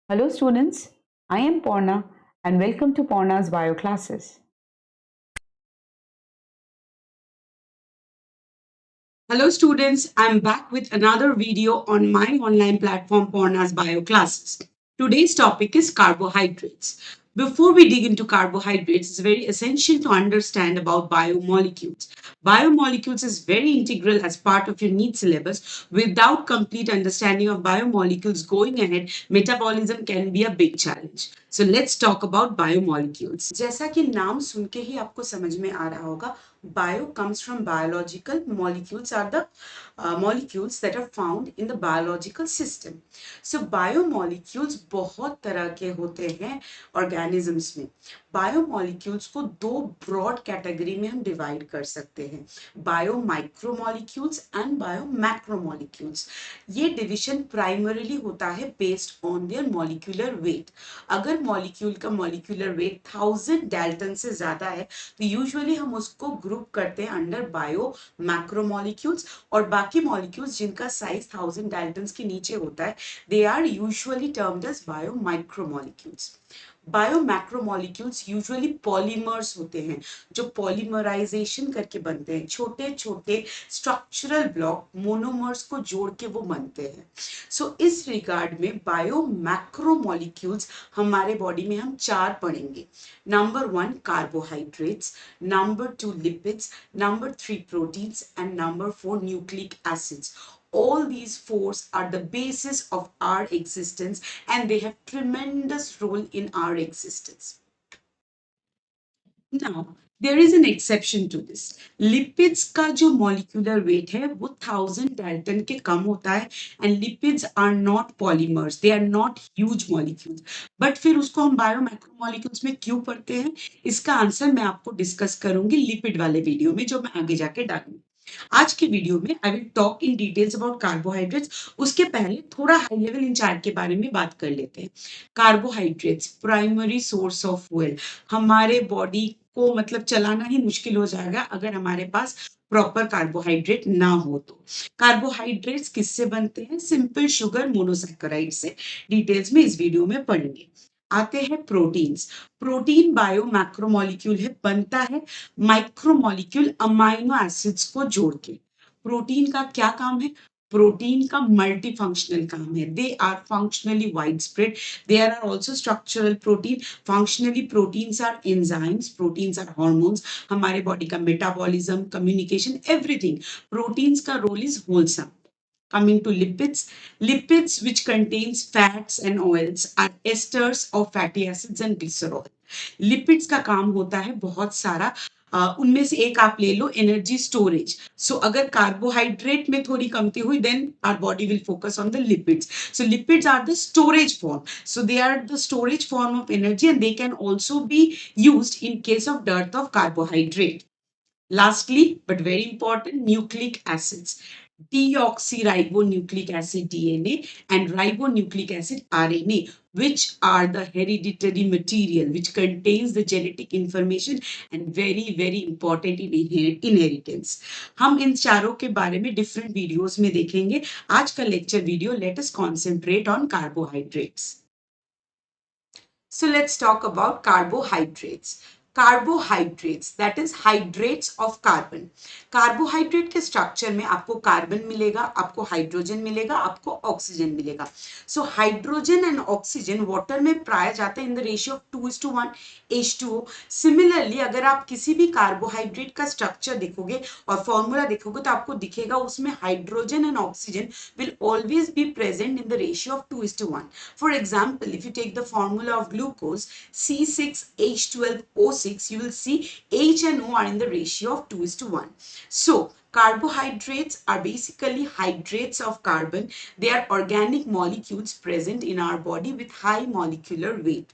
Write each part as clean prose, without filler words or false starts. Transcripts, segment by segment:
Hello students, I am Porna and welcome to Porna's Bio Classes. Hello students, I'm back with another video on my online platform Porna's Bio Classes. Today's topic is carbohydrates. Before we dig into carbohydrates, it's very essential to understand about biomolecules. Biomolecules is very integral as part of your NEET syllabus. Without complete understanding of biomolecules going ahead, metabolism can be a big challenge. So let's talk about biomolecules. जैसा कि नाम सुन के ही आपको समझ में आ रहा होगा, bio comes from biological molecules are the molecules that are found in the biological system. So biomolecules बहुत तरह के होते हैं organisms में. Biomolecules को दो broad category में हम divide कर सकते हैं, biomicromolecules and biomacromolecules. ये division primarily होता है based on their molecular weight. अगर molecule का molecular weight 1000 Dalton से ज़्यादा है तो यूजुअली हम उसको ग्रुप करते हैं अंडर बायो मैक्रोमोलिक्यूल्स, और बाकी मॉलिक्यूल्स जिनका साइज 1000 डाल्टन्स के नीचे होता है they are usually termed as bio micromolecules. Biomacromolecules usually polymers होते हैं जो पॉलीमराइजेशन करके बनते हैं, छोटे छोटे स्ट्रक्चरल ब्लॉक मोनोमर्स को जोड़ के वो बनते हैं. सो इस रिगार्ड में बायोमैक्रोमोलिक्यूल्स हमारे बॉडी में हम चार पढ़ेंगे. Number 1 carbohydrates, number 2 lipids, number 3 proteins, and number 4 nucleic acids. All these fours are the basis of our existence and they have tremendous role in our existence. Now, there is an exception to this. Lipids का जो molecular weight है वो 1000 Dalton के कम होता है, and lipids are not polymers, they are not huge molecules. But फिर उसको हम बायोमैक्रोमोलिक्यूल्स में क्यों पढ़ते हैं, इसका आंसर मैं आपको डिस्कस करूंगी लिपिड वाले वीडियो में जो मैं आगे जाके डालूंगी. आज के वीडियो में I will talk in details about carbohydrates. उसके पहले थोड़ा हाई लेवल इन चार्ट के बारे में बात कर लेते हैं. Carbohydrates primary source of fuel. हमारे बॉडी को मतलब चलाना ही मुश्किल हो जाएगा अगर हमारे पास प्रॉपर कार्बोहाइड्रेट ना हो तो. कार्बोहाइड्रेट्स किससे बनते हैं? सिंपल शुगर मोनोसैकेराइड से. डिटेल्स में इस वीडियो में पढ़ेंगे. आते हैं प्रोटीन्स. प्रोटीन बायो मैक्रोमोलिक्यूल है, बनता है माइक्रोमोलिक्यूल अमाइनो एसिड्स को जोड़ के. प्रोटीन का क्या काम है? प्रोटीन का मल्टी फंक्शनल काम है. They are functionally wide spread. There are also structural protein. Functionally proteins are enzymes, proteins are hormones. हमारे बॉडी का मेटाबॉलिज्म, कम्युनिकेशन, एवरीथिंग. प्रोटीन्स का role is wholesome. Coming to lipids, lipids which contains fats and oils are esters of fatty acids and glycerol. Lipids का काम होता है बहुत सारा. उनमें से एक आप ले लो, एनर्जी स्टोरेज. सो अगर कार्बोहाइड्रेट में थोड़ी कमती हुई then our body will focus on the lipids. So lipids are the storage form. So they are the storage form of energy and they can also be used in case of dearth of carbohydrate. Lastly, but very important, nucleic acids. Deoxyribonucleic acid DNA and ribonucleic acid RNA, which are the hereditary material which contains the genetic information and very very important in inheritance. हम इन चारों के बारे में different videos में देखेंगे. आज का lecture video let us concentrate on carbohydrates. So let's talk about carbohydrates. Carbohydrates, that is hydrates of carbon. Carbohydrate के स्ट्रक्चर में आपको कार्बन मिलेगा, आपको हाइड्रोजन मिलेगा, आपको ऑक्सीजन मिलेगा. So hydrogen and oxygen water में पाया जाता है in the ratio of 2:1 H2O. Similarly अगर आप किसी भी कार्बोहाइड्रेट का स्ट्रक्चर देखोगे और फॉर्मूला देखोगे तो आपको दिखेगा उसमें hydrogen and oxygen will always be present in the ratio of 2:1. For example, if you take the formula of glucose C6H12O6, you will see H and O are in the ratio of 2:1. So carbohydrates are basically hydrates of carbon. They are organic molecules present in our body with high molecular weight.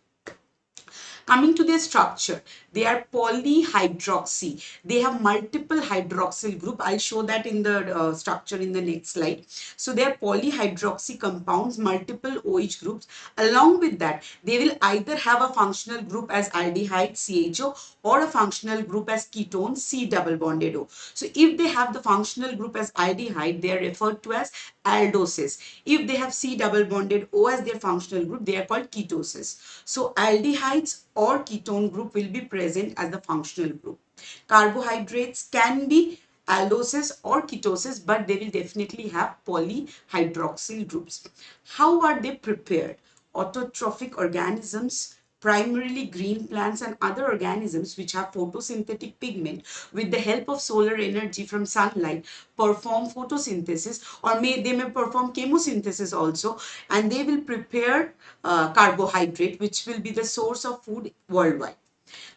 Coming to their structure, They are polyhydroxy. They have multiple hydroxyl group. I'll show that in the structure in the next slide. So they are polyhydroxy compounds, multiple OH groups. Along with that, they will either have a functional group as aldehyde CHO or a functional group as ketone C double bonded O. So if they have the functional group as aldehyde, they are referred to as aldoses. If they have C double bonded O as their functional group, they are called ketoses. So aldehydes or ketone group will be present as the functional group. Carbohydrates can be aldoses or ketoses, but they will definitely have polyhydroxyl groups. How are they prepared? Autotrophic organisms, primarily green plants and other organisms which have photosynthetic pigment, with the help of solar energy from sunlight, perform photosynthesis, or they may perform chemosynthesis also, and they will prepare carbohydrate, which will be the source of food worldwide.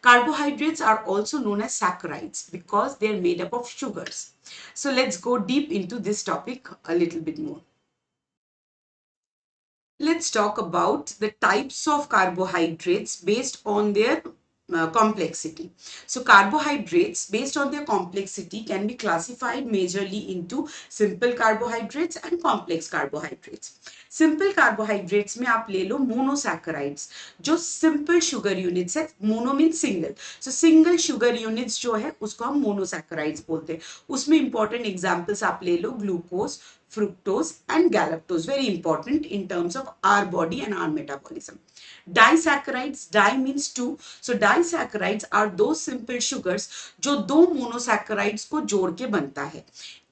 Carbohydrates are also known as saccharides because they are made up of sugars. So let's go deep into this topic a little bit more. Let's talk about the types of carbohydrates based on their complexity. So carbohydrates based on their complexity can be classified majorly into simple carbohydrates and complex carbohydrates. Simple carbohydrates में आप ले लो monosaccharides, जो simple sugar units है. Mono mean single, सो single sugar units जो है उसको हम monosaccharides बोलते हैं. उसमें इंपॉर्टेंट एग्जांपल्स आप ले लो glucose, fructose and galactose, very important in terms of our body and our metabolism. Disaccharides, di means two, so disaccharides are those simple sugars जो दो monosaccharides को जोड़ के बनता है.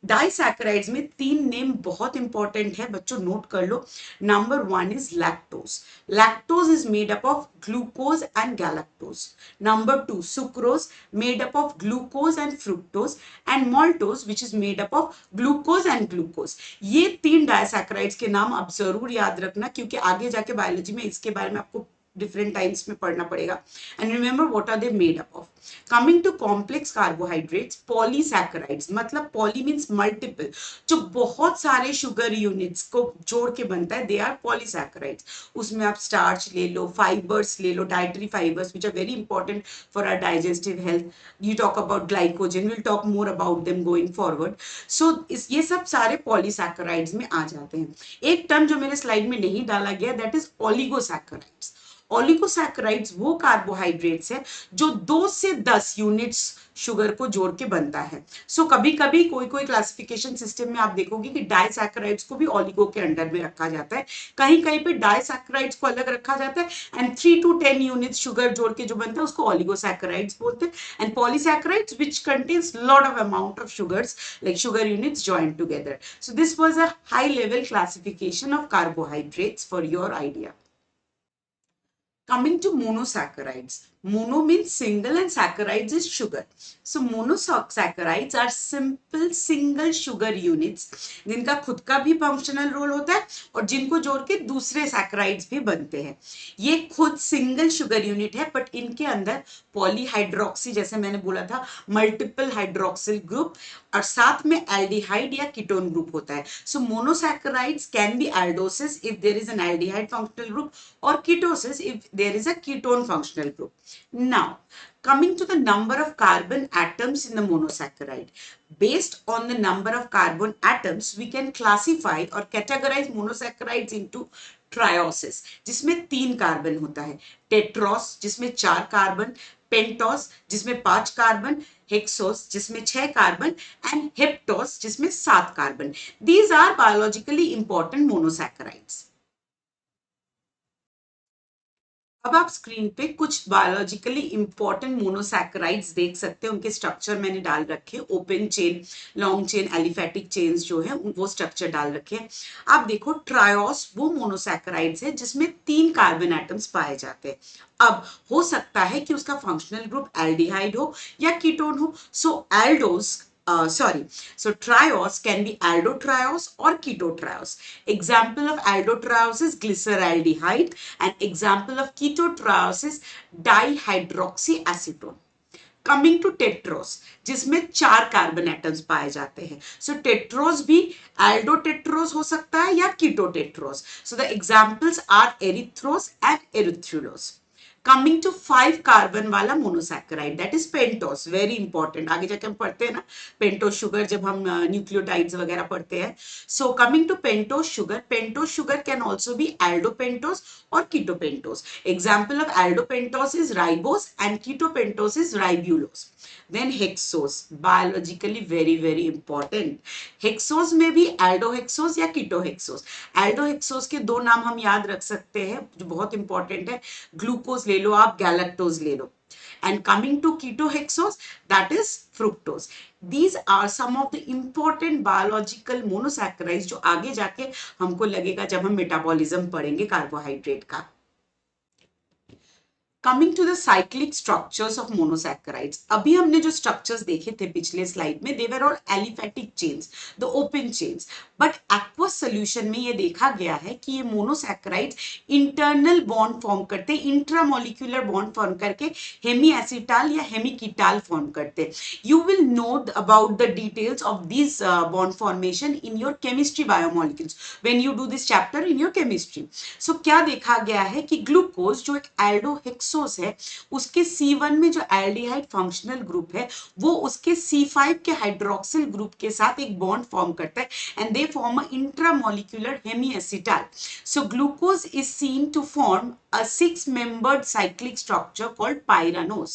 डाइसैकेराइड्स में तीन नेम बहुत इंपॉर्टेंट है, बच्चों नोट कर लो. Number one is lactose. Lactose is made up of glucose and galactose. Number two sucrose, made up of glucose and fructose. And maltose which is made up of glucose and glucose. ये तीन disaccharides के नाम आप जरूर याद रखना, क्योंकि आगे जाके बायोलॉजी में इसके बारे में आपको different times में पढ़ना पड़ेगा. And remember what are they made up of. Coming to complex carbohydrates, polysaccharides, मतलब poly means multiple, जो बहुत सारे शुगर यूनिट्स को जोड़ के बनता है, they are polysaccharides. उसमें आप स्टार्च ले लो, फाइबर्स ले लो, dietary fibres which are very important for our digestive health. You talk about glycogen, we'll talk more about them going forward. So ये सब सारे polysaccharides में आ जाते हैं. एक टर्म जो मेरे स्लाइड में नहीं डाला गया, that is oligosaccharides. ओलिगोसैकेराइड्स वो कार्बोहाइड्रेट्स है जो 2 से 10 यूनिट्स शुगर को जोड़ के बनता है. सो कभी कभी कोई क्लासिफिकेशन सिस्टम में आप देखोगे कि डाइसैकेराइड्स को भी ओलिगो के अंडर में रखा जाता है. कहीं कहीं पे डाइसैकेराइड्स को अलग रखा जाता है एंड 3 to 10 यूनिट्स शुगर जोड़ के जो बनता है उसको ओलिगोसैकेराइड्स बोलते हैं. And polysaccharides which contains lot of amount of sugars like sugar units joined together. So this was a high level classification of carbohydrates for your idea. Coming to monosaccharides. Mono means single and saccharides is sugar. So monosaccharides are simple single sugar units जिनका खुद का भी functional role होता है और जिनको जोड़ के दूसरे सैकेराइड्स भी बनते हैं. ये खुद सिंगल शुगर यूनिट है, बट इनके अंदर पॉलीहाइड्रोक्सी, जैसे मैंने बोला था, मल्टीपल हाइड्रोक्सिल ग्रुप और साथ में एल्डिहाइड या कीटोन ग्रुप होता है. So monosaccharides can be aldoses if there is an aldehyde functional group और ketoses if there is a ketone functional group. Now, coming to the number of carbon atoms in the monosaccharide. Based on the number of carbon atoms, we can classify or categorize monosaccharides into ट्रायोसिस जिसमें 3 carbon होता है, Tedros जिसमें 4 carbon, pentose जिसमें 5 carbon, hexose जिसमें 6 carbon and हेप्टोस जिसमें 7 carbon. These are biologically important monosaccharides. अब आप screen पे कुछ बायोलॉजिकली इंपॉर्टेंट मोनोसैकेराइड्स देख सकते हैं. उनके स्ट्रक्चर मैंने डाल रखे, open chain, long chain, aliphatic chains जो है वो स्ट्रक्चर डाल रखे हैं. आप देखो ट्रायोस वो मोनोसैकेराइड्स है जिसमें 3 कार्बन एटम्स पाए जाते हैं. अब हो सकता है कि उसका फंक्शनल ग्रुप एल्डिहाइड हो या कीटोन हो. सो Eldhose so triose can be aldotriose or ketotriose. Example of aldotriose is glyceraldehyde and example of ketotriose is dihydroxyacetone. Coming to Tedros जिसमें 4 कार्बन एटम्स पाए जाते हैं. सो टेट्रोस भी एल्डोटेट्रोस हो सकता है या ketotetrose. So the examples are erythrose and erythrulose. Coming to 5 carbon वाला monosaccharide that is pentose, very important, आगे जाके हम पढ़ते हैं ना पेंटोस शुगर जब हम न्यूक्लियोटाइड्स वगैरह पढ़ते हैं. So coming to pentose sugar can also be aldopentose और ketopentose. Example of aldopentose is ribose and ketopentose is ribulose. Then hexose, biologically very important. Hexose में भी aldohexose या ketohexose. Aldohexose के दो नाम हम याद रख सकते हैं जो बहुत इंपॉर्टेंट है, ग्लूकोज ले लो आप, गैलेक्टोज ले लो. And coming to ketohexose, that is fructose. These are some of the important biological monosaccharides जो आगे जाके हमको लगेगा जब हम मेटाबॉलिज्म पढ़ेंगे कार्बोहाइड्रेट का. Coming to the cyclic structures of monosaccharides. अभी हमने जो स्ट्रक्चर्स देखे थे पिछले स्लाइड में, they were all aliphatic chains, the open chains. But aqueous solution में ये देखा गया है कि ये मोनोसैकेराइड्स इंटरनल बॉन्ड फॉर्म करते, इंट्रामोलिक्यूलर बॉन्ड फॉर्म करके हेमी एसिटाल या हेमिकीटाल फॉर्म करते. You will know about the details of this bond formation in your chemistry biomolecules when you do this chapter in your chemistry. So क्या देखा गया है कि glucose जो एक एल्डोहेक्सोस है, उसके C1 में जो एल्डिहाइड फंक्शनल ग्रुप है वो उसके C5 के हाइड्रोक्सिल ग्रुप के साथ एक बॉन्ड फॉर्म करता है and they form a intramolecular hemiacetal. So glucose is seen to form a 6-membered cyclic structure called pyranose.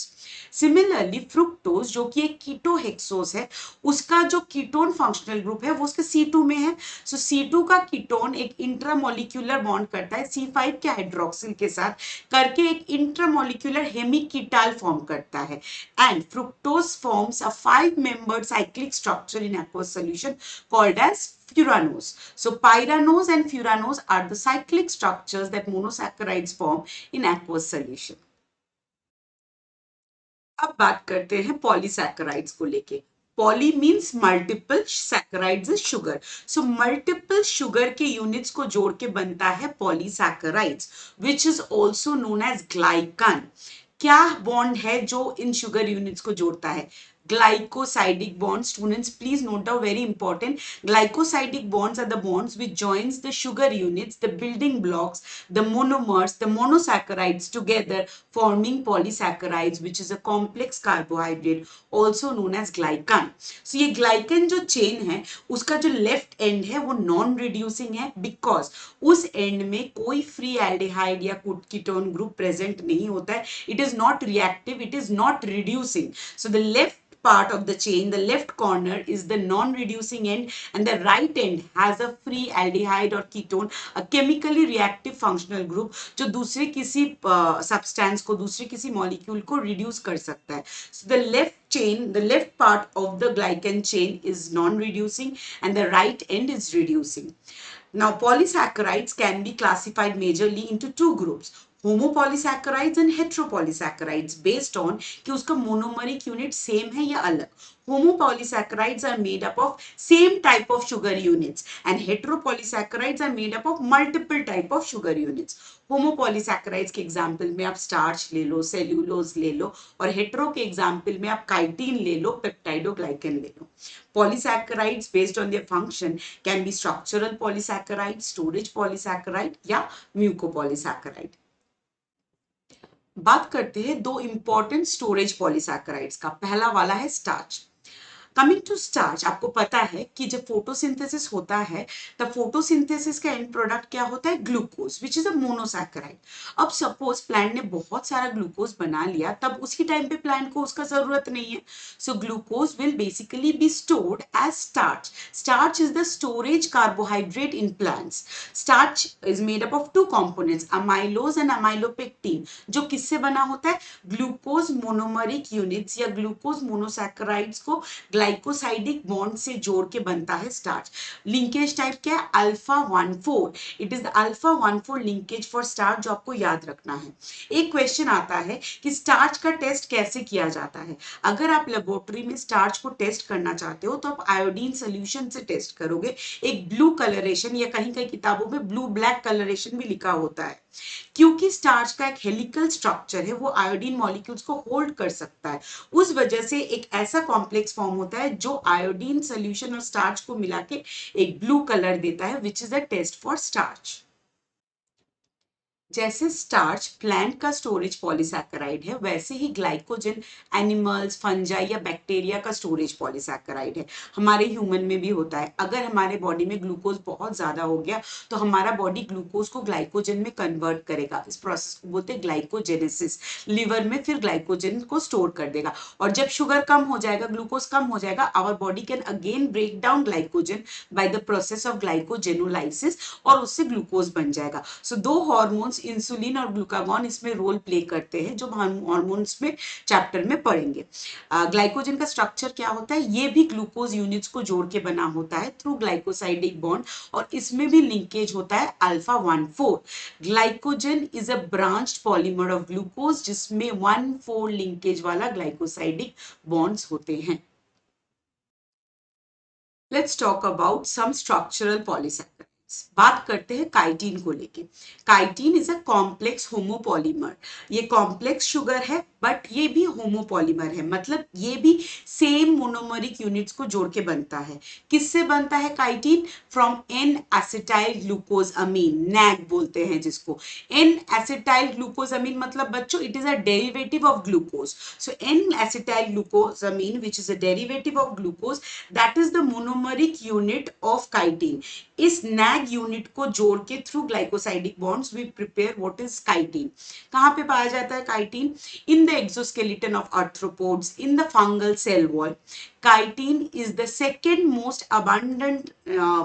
Similarly, fructose जो कि एक कीटोहेक्सोस है, उसका जो कीटोन फंक्शनल ग्रुप है वो उसके C2 में है. सो C2 का कीटोन एक इंट्रामोलिक्यूलर बॉन्ड करता है C5 के हाइड्रोक्सिल के साथ करके एक इंट्रामोलिक्यूलर हेमिकीटाल फॉर्म करता है. And fructose forms a 5-membered cyclic structure in aqueous solution called as furanose. So pyranose and furanose are the cyclic structures that monosaccharides form in aqueous solution. अब बात करते हैं पॉलीसैकेराइड्स को लेके. Poly means multiple, saccharides is sugar. So multiple sugar के units को जोड़ के बनता है polysaccharides which is also known as glycan. क्या बॉन्ड है जो इन शुगर यूनिट्स को जोड़ता है? Glycosidic bonds. Students, please note down, very important. Glycosidic bonds are the bonds which joins the sugar units, the building blocks, the monomers, the monosaccharides together, forming polysaccharides, which is a complex carbohydrate also known as glycan. So ये glycan जो chain है उसका जो left end है वो non reducing है because उस end में कोई free aldehyde या ketone group present नहीं होता है. It is not reactive, it is not reducing. So the left part of the chain, the left corner is the non-reducing end and the right end has a free aldehyde or ketone, a chemically reactive functional group जो दूसरे किसी substance को, दूसरे किसी molecule को reduce कर सकता है. So the left chain, the left part of the glycan chain is non-reducing and the right end is reducing. Now polysaccharides can be classified majorly into two groups, homopolysaccharides and heteropolysaccharides based on कि उसका monomeric unit same है या अलग. Homopolysaccharides are made up of same type of sugar units and heteropolysaccharides are made up of multiple type of sugar units. Homopolysaccharides के example में आप starch ले लो, cellulose ले लो और hetero के example में आप chitin ले लो, peptidoglycan ले लो. Polysaccharides based on their function can be structural polysaccharide, storage polysaccharide या mucopolysaccharide. बात करते हैं दो इंपॉर्टेंट स्टोरेज पॉलीसैकेराइड्स का. पहला वाला है स्टार्च. कमिंग टू स्टार्च, आपको पता है कि जब फोटोसिंथेसिस होता है तब फोटोसिंथेसिस का एंड प्रोडक्ट क्या होता है? Glucose, which is a monosaccharide. अब सपोज प्लांट ने बहुत सारा ग्लूकोज बना लिया, तब उसी टाइम पे प्लांट को उसका जरूरत नहीं है. So glucose will basically be stored as starch. Starch is the storage carbohydrate in plants. Starch is made up of two components, amylose and amylopectin, जो किससे बना होता है? ग्लूकोज मोनोमरिक यूनिट्स या ग्लूकोज मोनोसैकेराइड्स को ग्लाइकोसाइडिक बॉन्ड से जोड़ के बनता है स्टार्च. लिंकेज टाइप क्या है? Alpha 1,4. It is the alpha 1,4 linkage for starch जो आपको याद रखना है. एक क्वेश्चन आता है कि स्टार्च का टेस्ट कैसे किया जाता है. अगर आप लेबोरेटरी में स्टार्च को टेस्ट करना चाहते हो तो आप आयोडीन सोल्यूशन से टेस्ट करोगे. एक ब्लू कलरेशन या कहीं कहीं किताबों में ब्लू ब्लैक कलरेशन भी लिखा होता है. क्योंकि स्टार्च का एक हेलिकल स्ट्रक्चर है, वो आयोडीन मॉलिक्यूल्स को होल्ड कर सकता है. उस वजह से एक ऐसा कॉम्प्लेक्स फॉर्म होता है जो आयोडीन सोल्यूशन और स्टार्च को मिला के एक ब्लू कलर देता है, which is a test for starch. जैसे स्टार्च प्लांट का स्टोरेज पॉलीसैकेराइड है, वैसे ही ग्लाइकोजन एनिमल्स, फंजाई या बैक्टीरिया का स्टोरेज पॉलीसैकेराइड है। हमारे ह्यूमन में भी होता है। अगर हमारे बॉडी में ग्लूकोज बहुत ज्यादा हो गया तो हमारा बॉडी ग्लूकोज को ग्लाइकोजन में कन्वर्ट करेगा। इस प्रोसेस को बोलते हैं ग्लाइकोजेनेसिस। लिवर में फिर ग्लाइकोजन को स्टोर कर देगा, और जब शुगर कम हो जाएगा, ग्लूकोज कम हो जाएगा, our body can again break down glycogen by the process of glycogenolysis, और उससे ग्लूकोज बन जाएगा। सो दो हार्मोन्स इंसुलिन और ग्लूकागॉन इसमें रोल प्ले करते हैं, जो हम हार्मोन्स में चैप्टर में पढ़ेंगे। ग्लाइकोजन का स्ट्रक्चर क्या होता है, ये भी ग्लूकोज यूनिट्स को जोड़ के बना होता है थ्रू ग्लाइकोसाइडिक बॉन्ड, और इसमें भी लिंकेज होता है alpha 1,4। Glycogen is a branched polymer of glucose, जिसमें 1,4 लिंकेज वाला ग्लाइकोसाइडिक बॉन्ड्स होते हैं। Let's talk about some structural polysaccharides. बात करते हैं काइटिन को लेके। Chitin is a complex homopolymer. ये कॉम्प्लेक्स शुगर है, बट ये भी होमोपॉलीमर है, मतलब ये भी सेम मोनोमरिक यूनिट्स को जोड़ के बनता है। किससे बनता है chitin? From N acetyl glucosamine, NAG बोलते हैं जिसको। एन एसिटाइल ग्लूकोज अमीन मतलब बच्चों it is a derivative of glucose. So N acetyl glucosamine which is a derivative of glucose, that is the monomeric unit of chitin. इस NAG unit को जोड़ के through glycosidic bonds we prepare what is chitin. कहां पे पाया जाता है chitin? In the exoskeleton of arthropods, in the fungal cell wall. Chitin is the second most abundant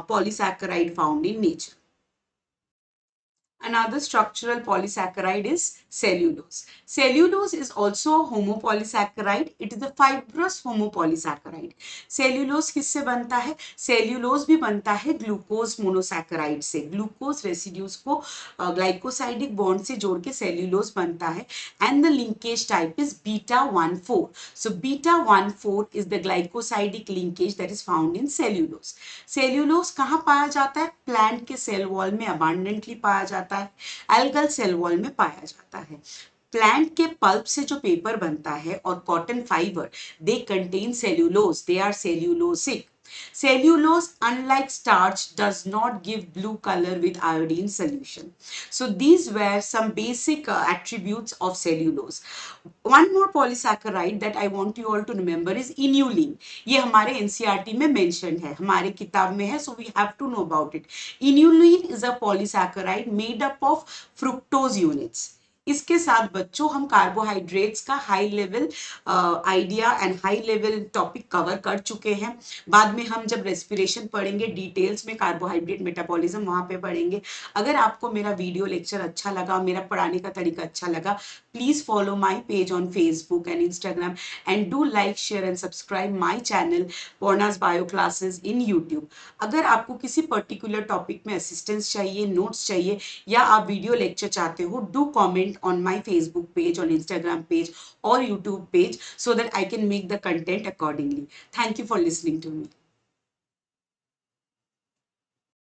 polysaccharide found in nature. Another structural polysaccharide is cellulose. Cellulose is also a homopolysaccharide. It is a fibrous homopolysaccharide. Cellulose किससे बनता है? Cellulose भी बनता है glucose monosaccharide से। Glucose residues को glycosidic bond से जोड़ के सेल्यूलोज बनता है, and the linkage type is beta 1,4. So beta 1,4 is the glycosidic linkage that is found in cellulose. Cellulose कहाँ पाया जाता है? प्लांट के सेल वॉल में abundantly पाया जाता है, एल्गल सेल वॉल में पाया जाता है। प्लांट के पल्प से जो पेपर बनता है और cotton fibre, they contain cellulose, they are cellulosic. Cellulose, unlike starch, does not give blue color with iodine solution. So these were some basic attributes of cellulose. One more polysaccharide that I want you all to remember is inulin. ये हमारे NCERT में mentioned है, हमारे किताब में है, so we have to know about it. Inulin is a polysaccharide made up of fructose units. इसके साथ बच्चों हम कार्बोहाइड्रेट्स का high level idea and high level topic cover कर चुके हैं। बाद में हम जब रेस्पिरेशन पढ़ेंगे डिटेल्स में कार्बोहाइड्रेट मेटाबॉलिज्म वहां पे पढ़ेंगे। अगर आपको मेरा वीडियो लेक्चर अच्छा लगा, मेरा पढ़ाने का तरीका अच्छा लगा, please follow my page on Facebook and Instagram, and do like, share and subscribe my channel पोर्नास बायो क्लासेस इन यूट्यूब। अगर आपको किसी पर्टिकुलर टॉपिक में असिस्टेंस चाहिए, नोट्स चाहिए, या आप वीडियो लेक्चर चाहते हो, do comment on my Facebook page, on Instagram page or YouTube page, so that I can make the content accordingly. Thank you for listening to me.